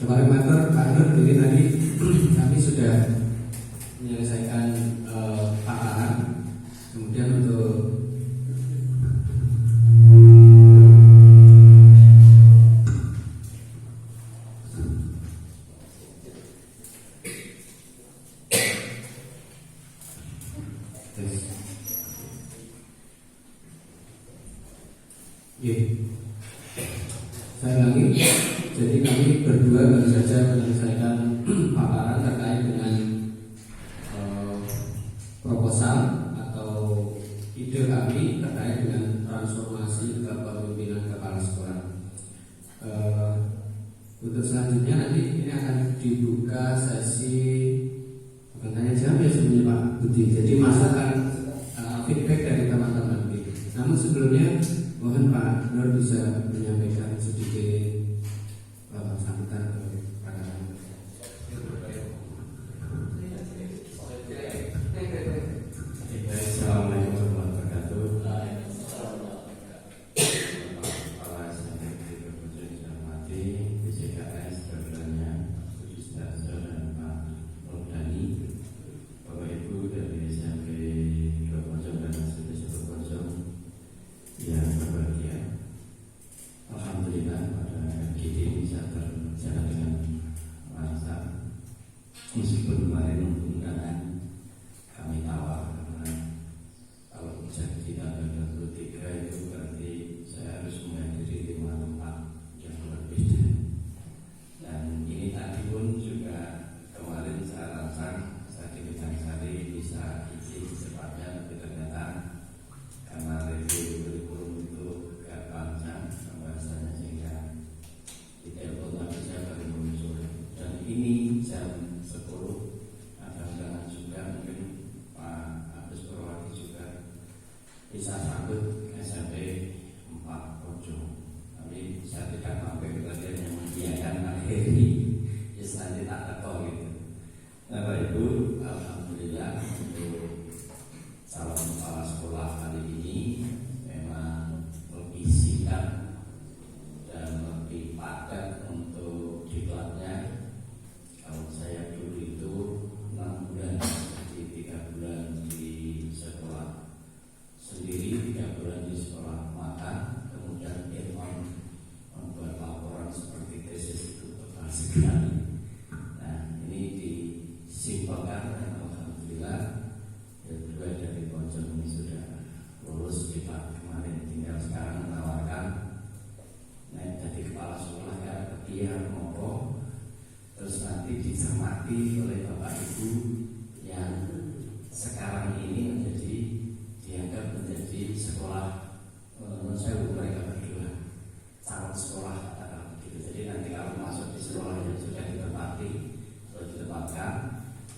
Kemarin mater Pak Nur, jadi tadi kami sudah menyelesaikan paparan, kemudian untuk saya ulangi. Jadi kami berdua baru saja menyelesaikan paparan terkait dengan proposal atau ide kami terkait dengan transformasi kepemimpinan kepala sekolah. Untuk selanjutnya nanti ini akan dibuka sesi bukan tanya jawab ya sebenarnya Pak Budi. Jadi masukan feedback dari teman-teman gitu. Namun sebelumnya mohon Pak Nur bisa menyampaikan sedikit sambutan atau pandangan. Assalamualaikum warahmatullahi wabarakatuh. Kepala Sangat Berkunjung Cermati BCKS Bergelanya Ustaz dan Pak Nurdani, Bapak Ibu dari SMP Berkunjung dan SMP Berkunjung yang berbahagia. Alhamdulillah pada GD bisa terjalan dengan lancar. Meskipun kemarin untuk undangan kami tawar karena kalau jadi tanggal 23 itu berarti saya harus menghadiri 5 tempat yang berbeda. Dan ini tadi pun juga kemarin saya rancang saya di Sari bisa izin secepatnya, tapi ternyata karena review kurikulum itu agak panjang pembahasannya sehingga di telepon tapi saya baru muncul. Dan ini jam 10 ada undangan juga, mungkin Pak Agus Purwadi juga bisa sambut SMP 4 Projo. Tapi saya tidak mampu kalian yang mengiyakan hari ini, ya nanti tak teko gitu. Nah Bapak Ibu, alhamdulillah untuk calon kepala sekolah kali ini memang lebih singkat dan lebih padat untuk diklatnya. Kalau saya dulu itu 6 bulan, jadi 3 bulan di sekolah sendiri, 3 bulan di sekolah makan, kemudian membuat laporan seperti tesis itu tebal sekali. Nah ini disimpulkan dan alhamdulillah kedua dari pojok ini sudah lulus di Pak kemarin, tinggal sekarang menawarkan naik jadi kepala sekolah ya kepian mopo, terus nanti dicermati oleh Bapak Ibu yang sekarang ini menjadi dianggap menjadi sekolah mensewu mereka berdua calon sekolah katakan begitu. Jadi nanti kalau masuk di sekolah yang sudah ditempati, sudah ditempatkan,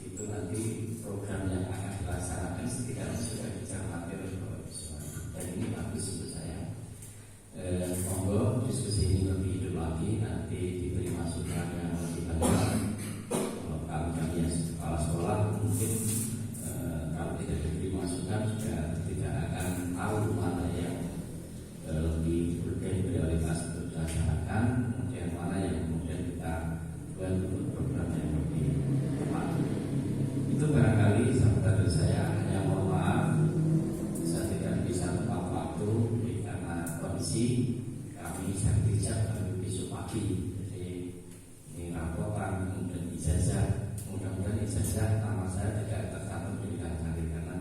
itu nanti program yang akan dilaksanakan setidaknya sudah dicermati oleh Bapak Ibu semuanya. Dan ini bagus untuk saya. Monggo diskusi ini lebih hidup lagi, nanti diberi masukan yang lebih banyak. Kalau kami yang kepala sekolah mungkin kalau tidak diberi masukan juga tidak akan tahu mana yang lebih prioritas untuk dilaksanakan, kemudian mana yang kemudian kita buat untuk program yang lebih tepat. Itu barangkali sambutan dari saya. Hanya mohon maaf saya tidak bisa tepat waktu karena kondisi kami sertifikat baru besok pagi. Jadi ini raporan kemudian ijazah, mudah-mudahan ijazah nama saya tidak tercatat di Cari karena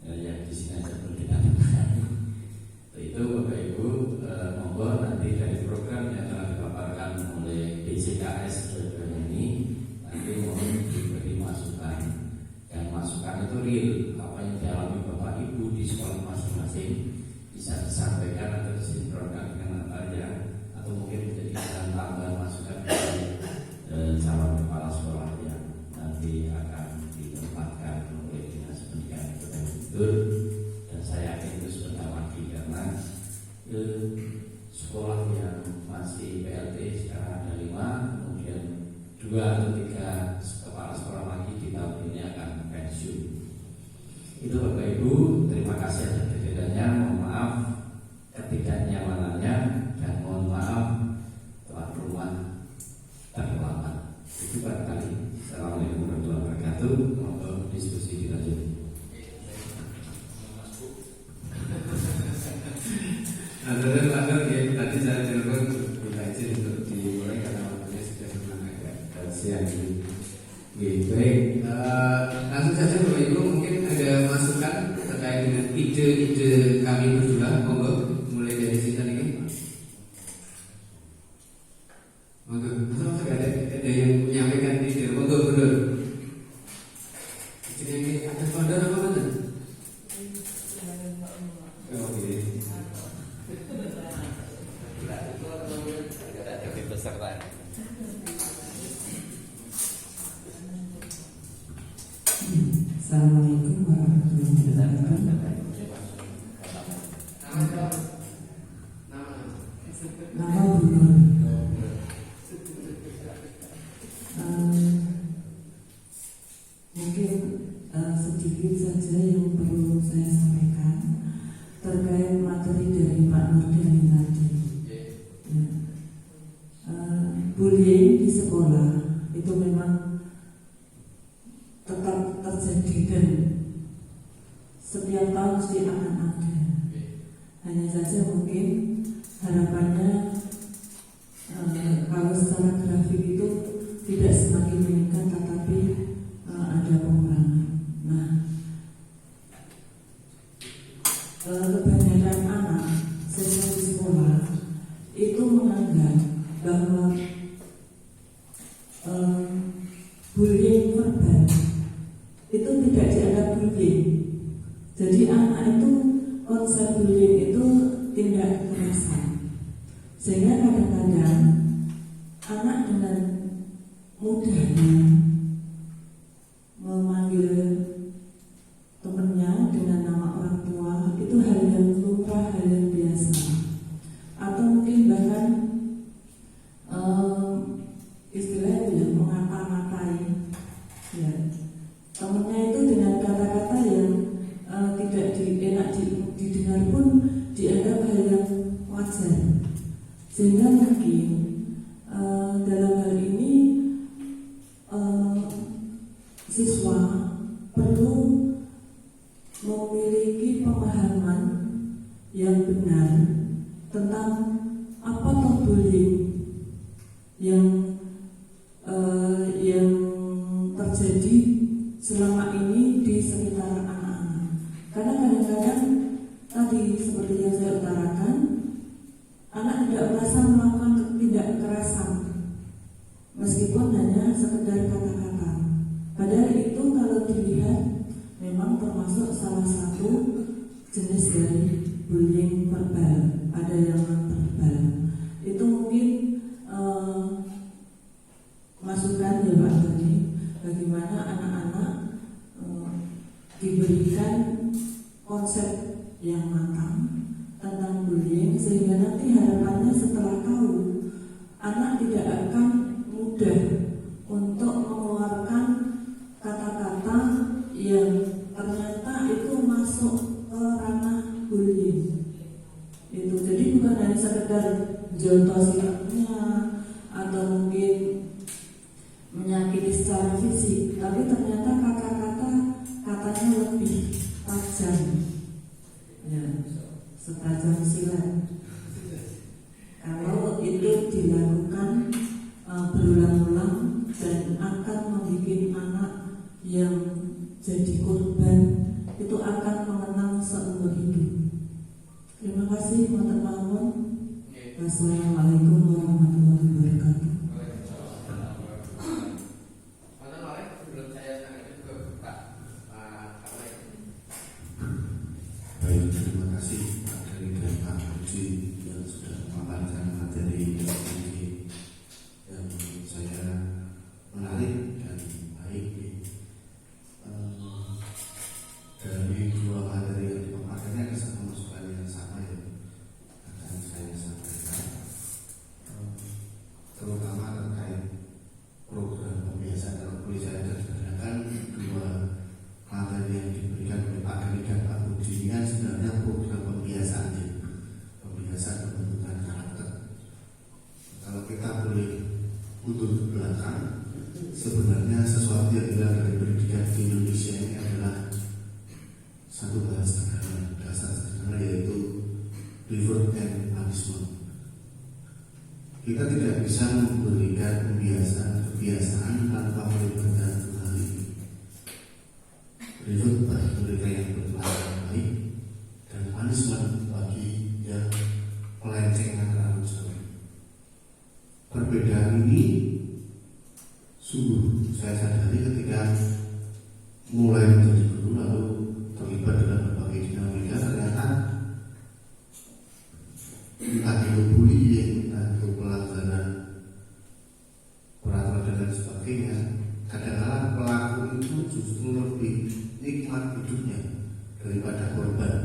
yang di sini aja belum ditandatangani. Itu Bapak Ibu, monggo nanti dari program yang telah dipaparkan oleh BCKS ini nanti mohon diberi masukan, dan masukan itu real apa yang dialami Bapak Ibu di sekolah masing-masing bisa disampaikan atau disinkronkan dengan apa ya, atau mungkin menjadi tambahan masukan dari calon kepala sekolah yang nanti akan ditempatkan. 2 atau 3 kepala sekolah lagi di tahun ini akan pensiun. Itu Bapak Ibu, terima kasih atas kehadirannya. Mohon maaf ketidaknyamanannya dan mohon maaf tuan rumah terlambat. Itu barangkali. Assalamualaikum warahmatullahi wabarakatuh. Monggo diskusi dilanjut. Atur ya, tadi saya telepon minta izin untuk dimulai karena waktunya sudah memang agak siang ini. Baik, langsung saja Bapak Ibu, mungkin ada masukan terkait dengan ide-ide kami berdua. Monggo, mulai dari sini ini. Monggo, masa ada yang menyampaikan ide. Monggo, benar. Ini ada founder apa mana? Oke. Assalamualaikum warahmatullahi wabarakatuh. Nama Bunur. Mungkin sedikit saja yang perlu saya sampaikan terkait materi dari Pak Nurdani tadi. Bullying di sekolah itu memang tetap terjadi dan setiap tahun mesti akan ada. Hanya saja mungkin harapannya kalau secara grafik itu tidak semakin meningkat, tetapi ada pengurangan. Nah, kebanyakan anak siswa di sekolah itu menganggap bahwa bullying verbal itu tidak dianggap bullying. Jadi anak itu konsep bullying itu tindak kekerasan, sehingga kadang-kadang anak dengan mudahnya memanggil temannya dengan nama orang tua itu hal yang lumrah, hal yang biasa. Atau mungkin bahkan istilahnya ya mengata-ngatai ya temannya itu dengan kata-kata yang tidak enak didengar pun dianggap hal yang wajar, sehingga mungkin dalam hal ini siswa perlu memiliki pemahaman yang benar tentang apa itu bullying yang terjadi selama ini di sekitar anak-anak. Karena kadang-kadang tadi seperti yang saya utarakan, anak tidak merasa melakukan tindak kekerasan meskipun hanya sekedar kata-kata. Padahal itu kalau dilihat memang termasuk salah satu jenis dari bullying verbal. Ada yang non-verbal. Itu mungkin masukan ya Pak Tony, bagaimana anak-anak diberikan konsep yang matang tentang bullying, sehingga nanti harapannya setelah tahu, anak tidak akan mudah untuk mengeluarkan kata-kata yang ternyata itu masuk ke ranah bullying. Itu jadi bukan hanya sekedar jotos sikapnya atau mungkin menyakiti secara fisik, tapi ternyata katanya lebih tajam, ya, setajam silat. Kalau itu dilakukan berulang-ulang dan akan membuat anak yang jadi korban itu akan mengenang seumur hidup. Terima kasih, mohon maaf. Wassalamualaikum warahmatullahi wabarakatuh. Baik, terima kasih Pak Dari dan Pak Puji. boleh mundur ke belakang. Sebenarnya sesuatu yang hilang dari pendidikan di Indonesia ini adalah satu bahasa dasar sederhana, yaitu reward and punishment. Kita tidak bisa memberikan kebiasaan tanpa melibatkan hal ini. Reward bagi mereka yang berlaku baik, dan punishment bagi yang melenceng terlalu jauh. Perbedaan ini sungguh saya sadari ketika mulai menjadi guru lalu terlibat dalam berbagai dinamika. Ternyata entah itu bullying, entah itu pelanggaran peraturan dan lain sebagainya, kadang-kadang pelaku itu justru lebih nikmat hidupnya daripada korban.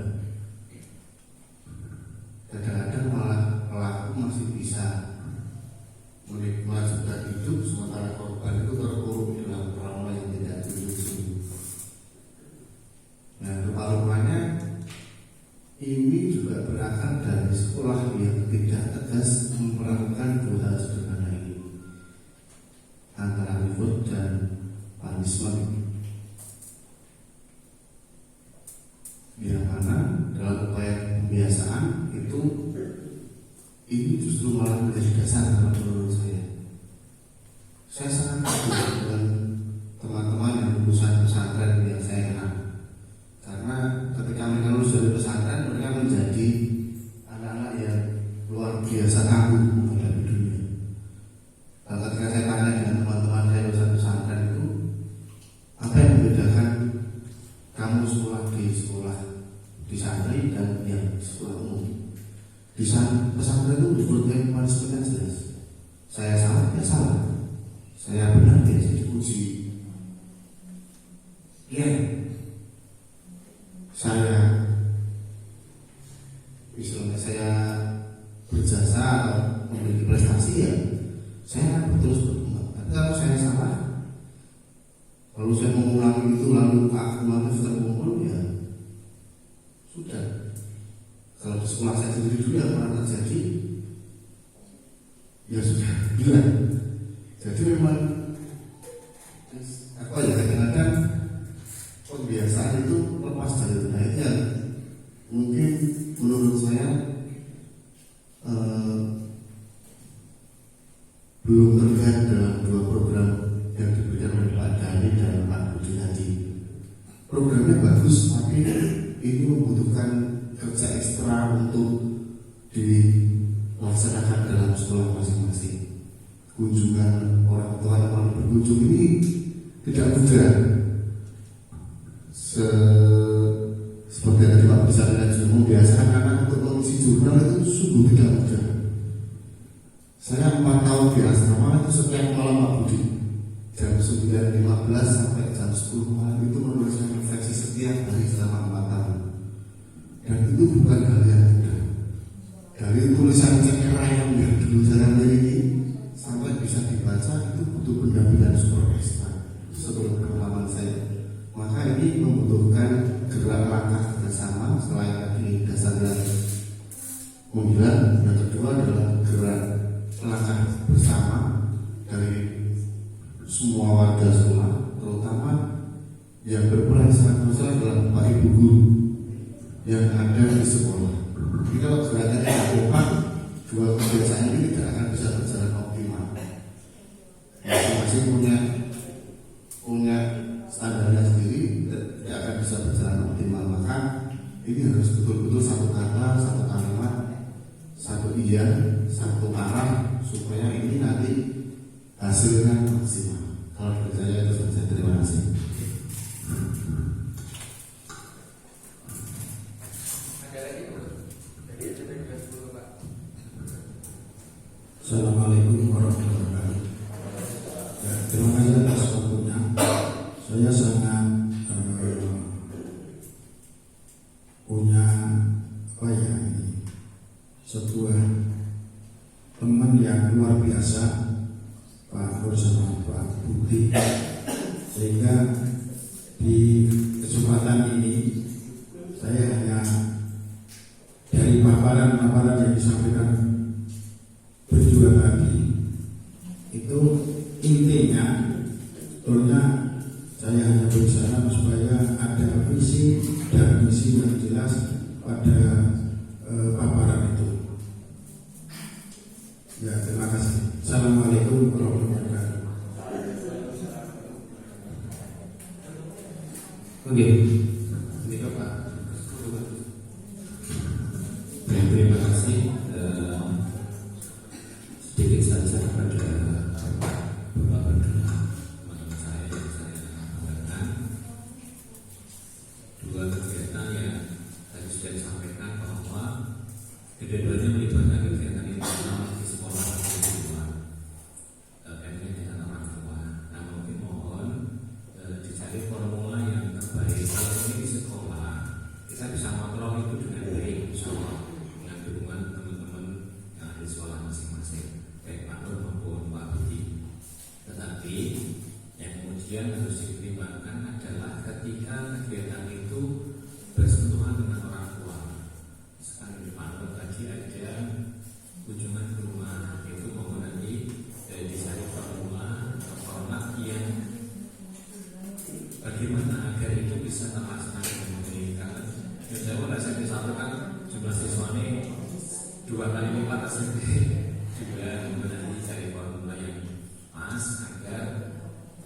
Kadang-kadang malah pelaku masih bisa melanjutkan hidup, sementara korban itu terkurung dalam trauma yang tidak berujung. Nah, rupa-rupanya ini juga berakar dari sekolah yang tidak tegas memperlakukan dua hal sederhana ini, antara reward dan punishment, yang mana dalam upaya pembiasaan itu ini justru malah menjadi dasar menurut saya. Saya sangat kagum dengan teman-teman yang lulusan pesantren yang saya kenal, karena ketika mereka lulus dari pesantren, mereka menjadi anak-anak yang luar biasa tangguh menghadapi dunia. Dan ketika saya tanya dengan teman-teman saya lulusan pesantren itu, apa yang membedakan kamu sekolah di santri dan yang sekolah umum? Di pesantren itu disebutkan punishment jelas. Saya salah, ya salah. Saya benar, ya saya dipuji. Ya, misalnya saya berjasa atau memiliki prestasi, ya saya akan terus berkembang. Tapi kalau saya salah, lalu saya mengulangi itu, lalu keakuannya sudah terkumpul, ya sudah. Kalau di sekolah saya sendiri dulu yang pernah terjadi, ya sudah bilang. Jadi memang kadang-kadang pembiasaan itu lepas dari benahnya. Mungkin menurut saya belum terlihat dalam dua program yang diberikan oleh Pak Dhani dan Pak Budi tadi. Programnya bagus, tapi ini membutuhkan kerja ekstra untuk dilaksanakan dalam sekolah masing-masing. Kunjungan orang tua yang berkunjung ini tidak mudah. Seperti yang tadi Pak Bisa juga membiasakan anak untuk mengisi jurnal itu sungguh tidak mudah. Saya 4 tahun di asrama itu setiap malam Pak Budi jam 9.15 sampai jam 10 malam itu menuliskan refleksi setiap hari selama 4 tahun. Dan itu bukan hal yang mudah. Dari tulisan cekera yang dulu saya miliki sampai bisa dibaca itu butuh pendampingan super ekstra sebelum pengalaman saya. Maka ini membutuhkan gerak langkah bersama. Selain tadi dasar dan yang kedua adalah gerak langkah bersama dari semua warga sekolah, terutama yang berperan sangat besar adalah Pak Ibu guru yang ada di sekolah. Jadi kalau gerakannya kompak, dua kebiasaan ini tidak akan bisa berjalan optimal. Masing-masing punya standarnya sendiri, tidak akan bisa berjalan optimal. Maka ini harus betul-betul satu kata, satu kalimat, satu iya, satu arah, supaya ini nanti hasilnya maksimal. Kalau dari saya itu saja. Terima kasih. Assalamualaikum warahmatullahi wabarakatuh. Terima kasih atas waktunya. Saya sangat punya sebuah teman yang luar biasa, Pak Nur sama Pak Budi, sehingga di kesempatan ini saya hanya dari paparan yang disampaikan berjuang lagi itu intinya sebetulnya saya hanya berusaha supaya ada visi dan misi yang jelas pada paparan itu. Ya, terima kasih. Assalamualaikum warahmatullahi wabarakatuh. Oke, ini Pak. Terima kasih. Sedikit saja pada beberapa teman-teman saya yang saya tambahkan. Dua kegiatan yang tadi sudah disampaikan bahwa kedua-duanya melibatkan kegiatan internal di sekolah dan di luar. Kaitannya dengan orang tua. Nah, mungkin mohon dicari formula yang terbaik. Kalau ini di sekolah, kita bisa kontrol itu dengan baik, insya Allah, dengan dukungan teman-teman yang ada di sekolah masing-masing, baik Pak Nur maupun Pak Budi. Tetapi yang kemudian harus dipertimbangkan adalah ketika kegiatan itu bersentuhan dengan orang tua. Sekarang di Pak Nur tadi ada kunjungan ke rumah, itu mohon nanti dicari formula format yang bagaimana agar itu bisa terlaksana dengan baik. Karena jauh saya disampaikan jumlah siswa ini 2 kali lipat SMP juga nanti cari formula yang pas agar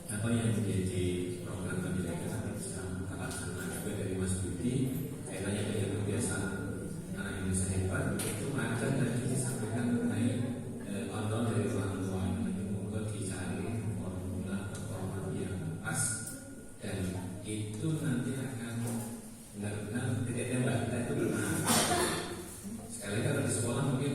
apa yang menjadi program pendidikan nanti bisa terlaksana. Juga dari Mas Budi kaitannya dengan kebiasaan anak Indonesia hebat itu ada tadi disampaikan mengenai kontrol dari orang tua. Nanti monggo dicari formula atau format yang pas dan itu nanti akan benar-benar titik tembak kita itu belum ada. Sekali kalau di sekolah mungkin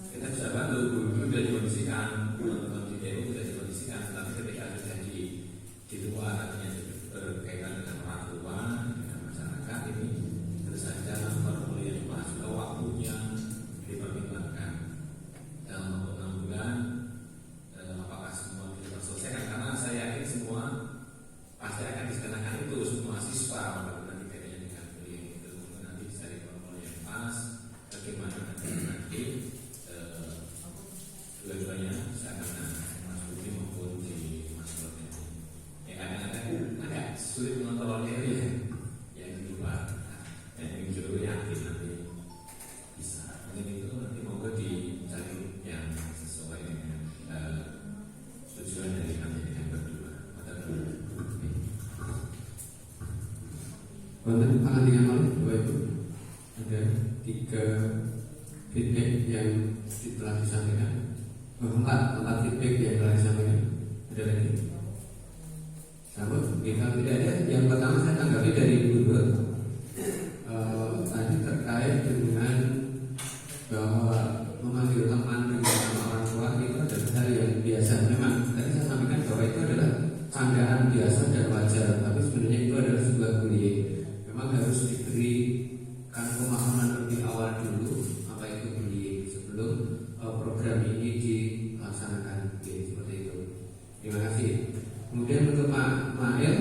kita bisa bantu guru sudah dikondisikan, teman-teman di DU sudah dikondisikan, tapi ketika sudah di luar artinya berkaitan dengan orang tua, dengan masyarakat ini terus saja formula yang pas, waktunya dipertimbangkan dalam waktu 6 bulan. Apakah semua bisa terselesaikan? Karena saya yakin semua pasti akan diselenggarakan itu semua siswa nanti kaitannya dengan kuliah itu nanti dicari formula yang pas bagaimana nanti dua-duanya seakan Mas Budi maupun di Mas Budi ya kadang-kadang agak sulit mengontrolnya ya yang di luar dan yang jauh yakin nanti bisa mungkin itu nanti monggo dicari yang sesuai dengan tujuan dari kami yang berdua. Konten pengantingan oleh Bapak Ibu ada 3 feedback yang telah disampaikan. 4 feedback yang telah disampaikan. Ada lagi? Sambut? Kalau tidak ada, yang pertama saya tanggapi dari Ibu Nur. Tadi terkait dengan bahwa memanggil teman dengan nama orang tua itu adalah hal yang biasa. Memang tadi saya sampaikan bahwa itu adalah candaan biasa dan wajar, tapi sebenarnya itu adalah sebuah bullying. Memang harus diberikan pemahaman lebih awal dulu apa itu bullying sebelum program ini dilaksanakan. Oke, seperti itu. Terima kasih. Kemudian untuk Pak Mail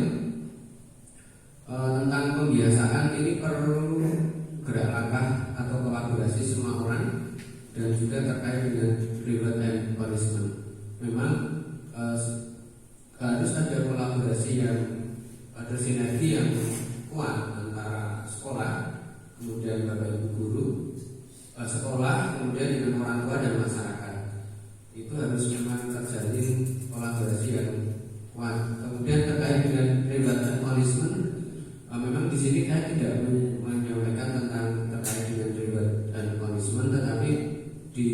tentang pembiasaan ini perlu gerak langkah atau kolaborasi semua orang dan juga terkait dengan reward and punishment. Memang harus ada kolaborasi yang ada sinergi yang kuat antara sekolah, kemudian bapak ibu guru, sekolah, kemudian dengan orang tua dan masyarakat. Itu harus memang terjalin kolaborasi yang kuat. Kemudian terkait dengan reward and punishment, memang di sini saya tidak menyampaikan tentang terkait dengan reward and punishment, tetapi di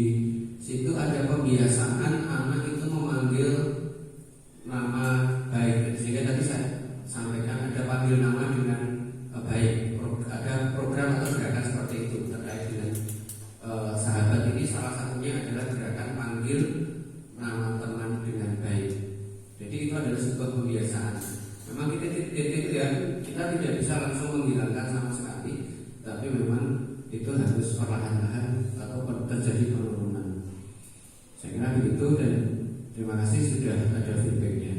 situ ada pembiasaan anak itu memanggil nama baik. Sehingga tadi saya sampaikan ada panggil nama dengan baik. Ada program atau gerakan seperti itu terkait dengan sahabat ini. Salah satunya adalah gerakan panggil nama teman dengan baik. Jadi itu adalah sebuah pembiasaan. Memang kita tidak bisa langsung menghilangkan sama sekali, tapi memang itu harus perlahan-lahan atau terjadi penurunan. Saya kira begitu dan terima kasih sudah ada feedbacknya.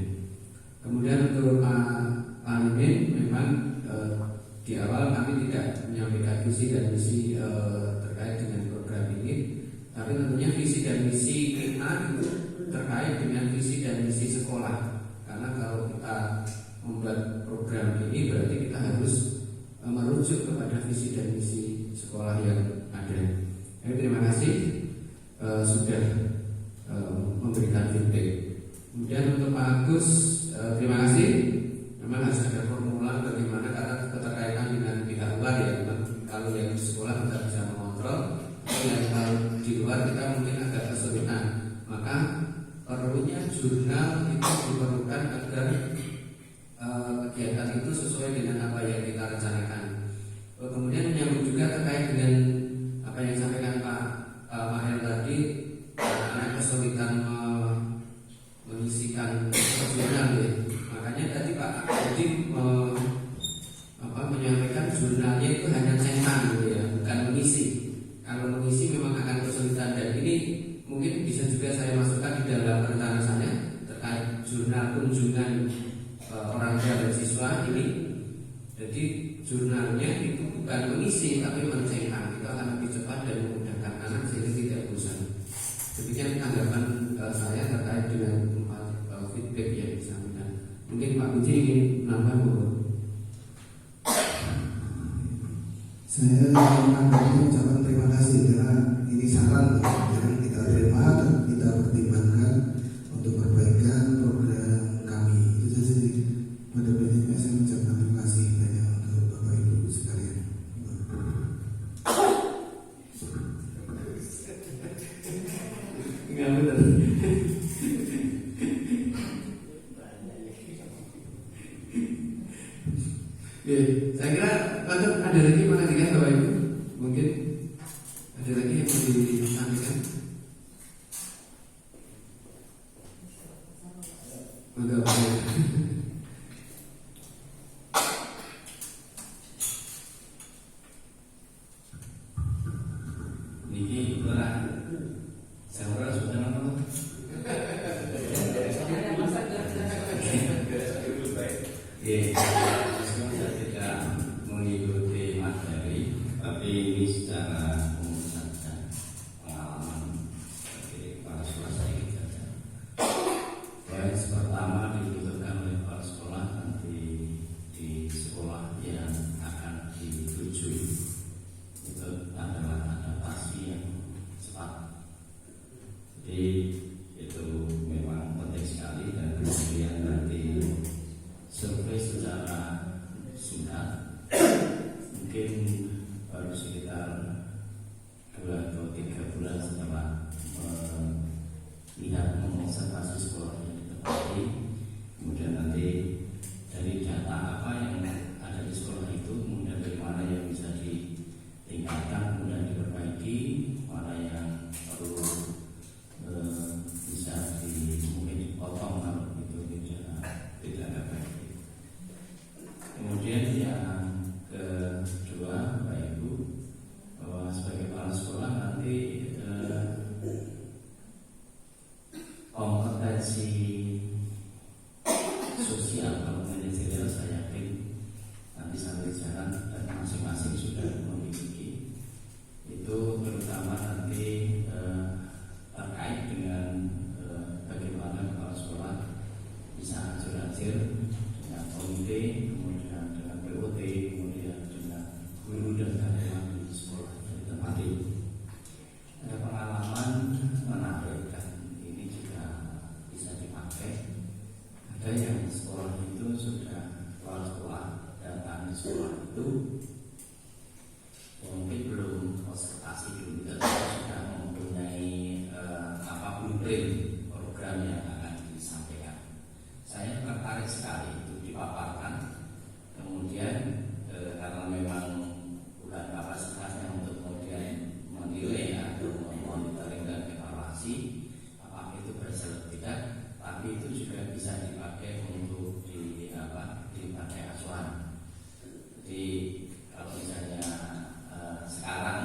Kemudian untuk Pak Limin, memang di awal kami tidak menyampaikan visi dan misi terkait dengan program ini, tapi tentunya visi dan misi kita itu terkait dengan Pak Agus, terima kasih. Memang harus ada formula bagaimana karena keterkaitan dengan pihak luar ya. Kalau yang di sekolah kita bisa mengontrol, kalau yang di luar kita mungkin agak kesulitan. Maka perlunya jurnal itu diperlukan agar kegiatan itu sesuai dengan apa yang kita rencanakan. Kemudian menyambung juga terkait dengan apa yang disampaikan Pak Mahel tadi, anak kesulitan mengisikan jurnal ya. Makanya tadi Pak jadi menyampaikan jurnalnya itu hanya cetak gitu ya, bukan mengisi. Kalau mengisi memang akan kesulitan, dan ini mungkin bisa juga saya masukkan di dalam rencana saya terkait jurnal kunjungan orang tua dan siswa ini. Jadi jurnalnya itu bukan mengisi tapi mencetak, itu akan lebih cepat dan memudahkan anak sehingga tidak bosan. Demikian tanggapan saya terkait dengan feedback yang disampaikan. Mungkin Pak Budi ingin menambah bahwa saya menanggapi ucapan terima kasih karena ini saran yang kita terima dan kita pertimbangkan untuk perbaikan program kami. Itu saja sih. Pada prinsipnya saya mengucapkan terima kasih banyak untuk Bapak Ibu sekalian. enggak benar. Ya, saya kira ada lagi perhatikan Bapak Ibu, mungkin ada lagi yang mau disampaikan. Maka boleh. Niki berat. Saya ora sudah nonton. Saya tidak mengikuti materi, tapi ini secara umum saja pengalaman dari kepala sekolah saya saja. Yang pertama dibutuhkan oleh kepala sekolah nanti di sekolah yang akan dituju itu adalah adaptasi yang cepat. Jadi itu memang penting sekali, dan kemudian nanti survei secara singkat mungkin baru sekitar 2 atau 3 bulan setelah melihat mengobservasi sekolah yang ditempati, kemudian nanti dari data apa yang ada di sekolah itu, kemudian bagaimana yang bisa ditingkatkan, kemudian diperbaiki, mana yang perlu bisa mungkin dipotong kalau itu tidak ada baik. Kemudian yang kedua, Bapak Ibu, bahwa sebagai kepala sekolah nanti kompetensi sosial atau manajerial saya yakin nanti sambil jalan dan masing-masing sudah memiliki itu, terutama nanti terkait dengan bagaimana kepala sekolah bisa ajur-ajur dengan komite, kemudian dengan POT, kemudian dengan guru dan karyawan di sekolah yang ditempati. Ada pengalaman menarik dan ini juga bisa dipakai. Ada yang sekolah itu sudah kepala sekolah datang di sekolah itu mungkin belum konsultasi dulu, tapi sudah mempunyai blueprint program yang akan disampaikan. Saya tertarik sekali itu dipaparkan. Kemudian karena memang bukan kapasitasnya untuk kemudian menilai atau monitoring dan evaluasi apakah itu berhasil atau tidak, tapi itu juga bisa dipakai untuk dipakai asuhan. Jadi kalau misalnya sekarang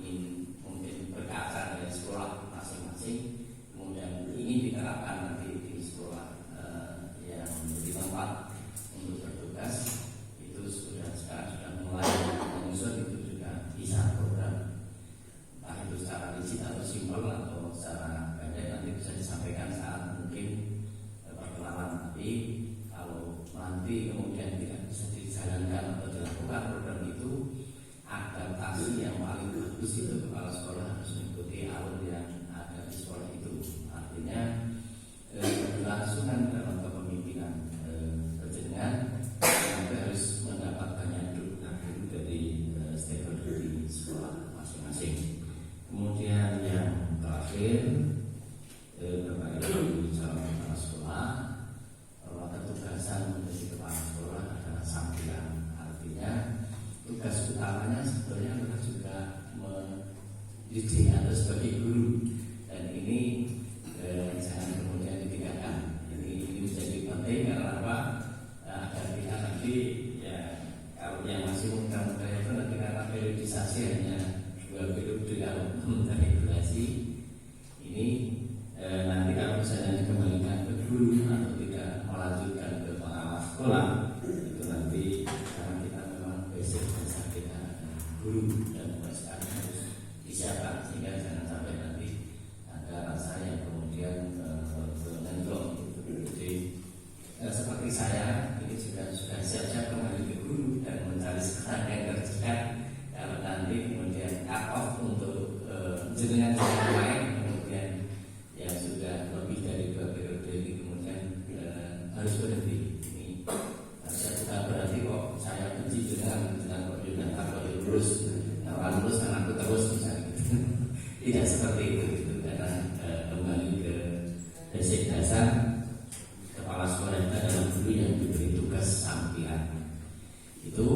ingin mungkin berkaca dari sekolah masing-masing, kemudian ingin diterapkan nanti di sekolah yang menjadi tempat untuk bertugas, itu sekarang sudah mulai menyusun, itu juga bisa program, entah itu secara digital atau simbol atau secara pendek, nanti bisa disampaikan saat mungkin perkenalan. Tapi harus berhenti. Ini saya bukan berarti kok saya benci dengan kok Yunatan kok lurus, orang lurus anakku terus misalnya. Tidak seperti itu, karena kembali ke basic dasar kepala sekolah itu adalah guru yang diberi tugas sampingan. Itu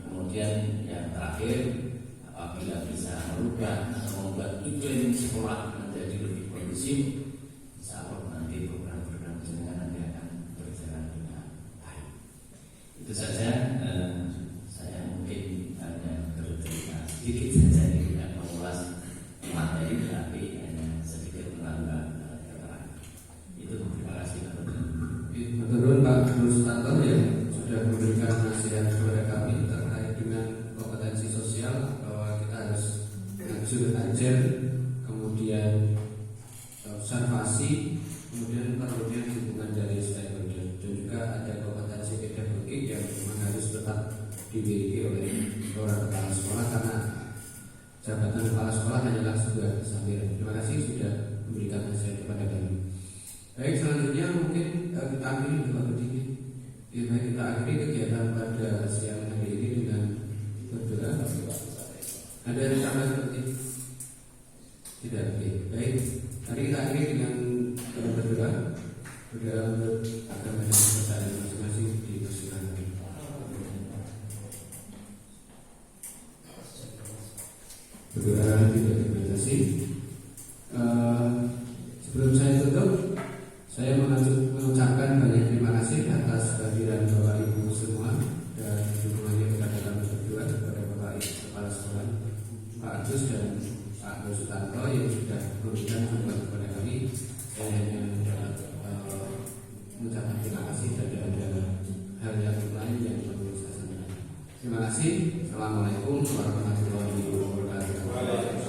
kemudian yang terakhir, apabila bisa merubah atau membuat iklim sekolah menjadi lebih kondusif, insya Allah nanti program-program jenengan nanti akan berjalan dengan baik. Itu saja. Saya mungkin hanya bercerita sedikit saja, tidak mengulas materi, tapi hanya sedikit menambah keterangan. Itu terima kasih. Menurut Pak Guru Sutanto yang sudah memberikan nasihat kepada kami terkait dengan kompetensi sosial, bahwa kita harus ngajur ajar, kemudian observasi, kemudian perlunya dukungan dari stakeholder, dan juga ada kompetensi pedagogik yang memang harus tetap dimiliki oleh seorang kepala sekolah, karena jabatan kepala sekolah hanyalah sebuah sambilan. Terima kasih sudah memberikan nasihat kepada kami. Baik, selanjutnya mungkin kita akhiri Bapak Budi. Ya, baik, kita akhiri kegiatan pada siang hari ini dengan berdoa. Ada yang tambah seperti tidak? Oke, baik. Mari kita akhiri dengan berdoa. Berdoa untuk agama dan kepercayaan masing-masing dipersilakan. Berdoa tidak dibatasi. Sebelum saya tutup, saya mengucapkan banyak terima kasih atas kehadiran Bapak Ibu semua dan dukungannya kepada kami berdua, kepada Bapak Ibu Kepala Sekolah, Pak Agus dan Pak Guru Sutanto yang sudah memberikan dukungan kepada kami. Saya hanya mengucapkan terima kasih, dan ada hal yang lain yang perlu saya sampaikan. Terima kasih. Assalamualaikum warahmatullahi wabarakatuh. Terima kasih.